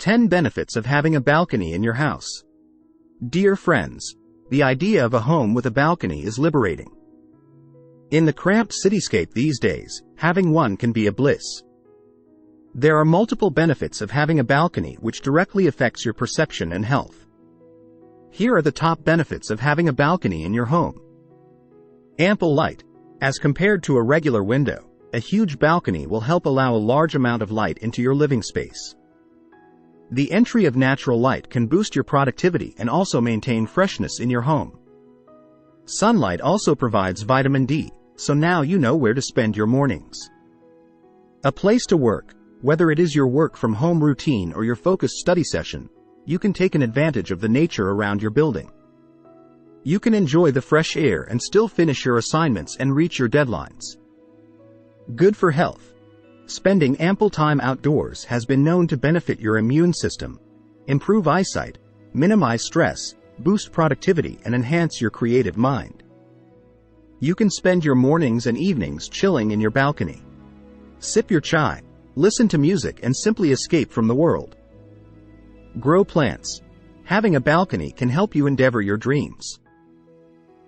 10 benefits of having a balcony in your house. Dear friends, the idea of a home with a balcony is liberating. In the cramped cityscape these days, having one can be a bliss. There are multiple benefits of having a balcony which directly affects your perception and health. Here are the top benefits of having a balcony in your home. Ample light. As compared to a regular window, a huge balcony will help allow a large amount of light into your living space. The entry of natural light can boost your productivity and also maintain freshness in your home. Sunlight also provides vitamin D, so now you know where to spend your mornings. A place to work. Whether it is your work from home routine or your focused study session, you can take an advantage of the nature around your building. You can enjoy the fresh air and still finish your assignments and reach your deadlines. Good for health. Spending ample time outdoors has been known to benefit your immune system, improve eyesight, minimize stress, boost productivity, and enhance your creative mind. You can spend your mornings and evenings chilling in your balcony. Sip your chai, listen to music, and simply escape from the world. Grow plants. Having a balcony can help you endeavor your dreams.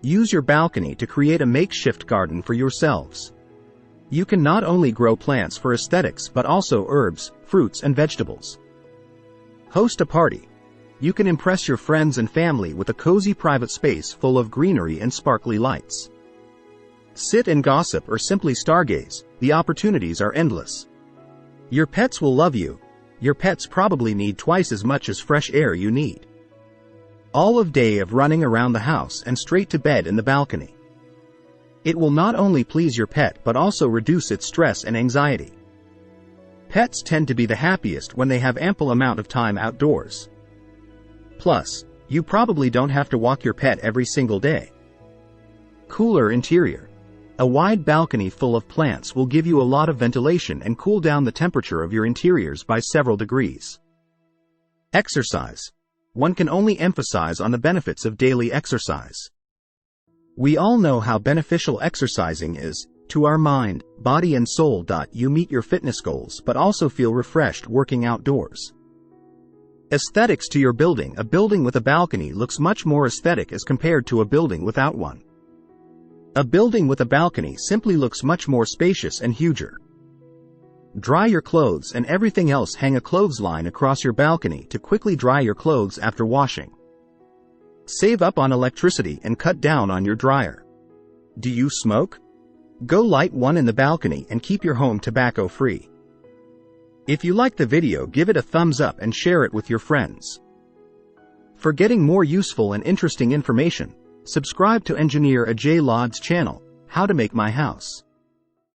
Use your balcony to create a makeshift garden for yourselves. You can not only grow plants for aesthetics but also herbs, fruits, and vegetables. Host a party. You can impress your friends and family with a cozy private space full of greenery and sparkly lights. Sit and gossip or simply stargaze. The opportunities are endless. Your pets will love you. Your pets probably need twice as much as fresh air you need. All of day of running around the house and straight to bed in the balcony. It will not only please your pet but also reduce its stress and anxiety. Pets tend to be the happiest when they have ample amount of time outdoors. Plus, you probably don't have to walk your pet every single day. Cooler interior. A wide balcony full of plants will give you a lot of ventilation and cool down the temperature of your interiors by several degrees. Exercise. One can only emphasize on the benefits of daily exercise. We all know how beneficial exercising is to our mind, body, and soul. You meet your fitness goals but also feel refreshed working outdoors. Aesthetics to your building. A building with a balcony looks much more aesthetic as compared to a building without one. A building with a balcony simply looks much more spacious and huger. Dry your clothes and everything else. Hang a clothesline across your balcony to quickly dry your clothes after washing. Save up on electricity and cut down on your dryer. Do you smoke? Go light one in the balcony and keep your home tobacco-free. If you like the video, give it a thumbs up and share it with your friends. For getting more useful and interesting information, subscribe to Engineer Ajay Lod's channel, How to Make My House.